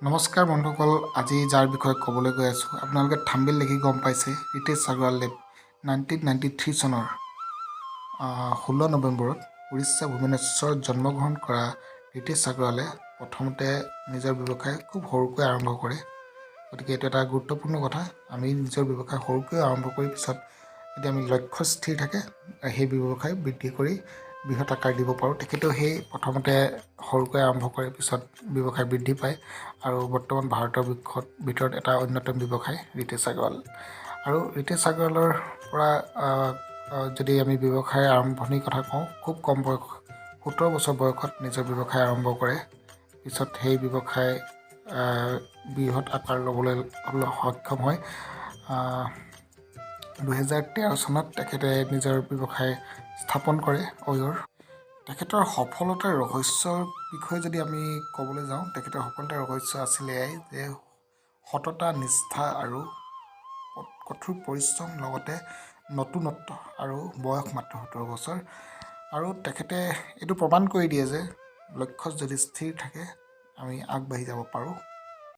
নমস্কাৰ বন্ধুসকল, আজি যাৰ বিষয়ে ক'বলৈ গৈ আছোঁ আপোনালোকে থাম্বনেইল দেখি গম পাইছে। ৰিতেশ আগৰৱালে 1993 চনৰ 16 নৱেম্বৰত উৰিষ্যা ভুৱনেশ্বৰত জন্মগ্ৰহণ কৰা ৰিতেশ আগৰৱালে প্ৰথমতে নিজৰ ব্যৱসায় খুব সৰুকৈ আৰম্ভ কৰে। গতিকে এইটো এটা গুৰুত্বপূৰ্ণ কথা। আমি নিজৰ ব্যৱসায় সৰুকৈ আৰম্ভ কৰি পিছত যদি আমি লক্ষ্য স্থিৰ থাকে সেই ব্যৱসায় বৃদ্ধি কৰি বৃহৎ আকাৰ দিব পাৰোঁ। তেখেতেও সেই প্ৰথমতে সৰুকৈ আৰম্ভ কৰে, পিছত ব্যৱসায় বৃদ্ধি পায় আৰু বৰ্তমান ভাৰতৰ ভিতৰত এটা অন্যতম ব্যৱসায় ৰিতেশ আগৰৱাল। আৰু ৰিতেশ আগৰৱালৰ পৰা যদি আমি ব্যৱসায় আৰম্ভণিৰ কথা কওঁ, খুব কম বয়স 17 বছৰ বয়সত নিজৰ ব্যৱসায় আৰম্ভ কৰে। পিছত সেই ব্যৱসায় বৃহৎ আকাৰ ল'বলৈ সক্ষম হয়। 2013 চনত তেখেতে নিজৰ ব্যৱসায় স্থাপন কৰে অয়ৰ। তেখেতৰ সফলতাৰ ৰহস্যৰ বিষয়ে যদি আমি ক'বলৈ যাওঁ, তেখেতৰ সফলতাৰ ৰহস্য আছিলে এয়াই যে সততা, নিষ্ঠা আৰু কঠোৰ পৰিশ্ৰম, লগতে নতুনত্ব আৰু বয়স মাত্ৰ 17 বছৰ। আৰু তেখেতে এইটো প্ৰমাণ কৰি দিয়ে যে লক্ষ্য যদি স্থিৰ থাকে আমি আগবাঢ়ি যাব পাৰোঁ।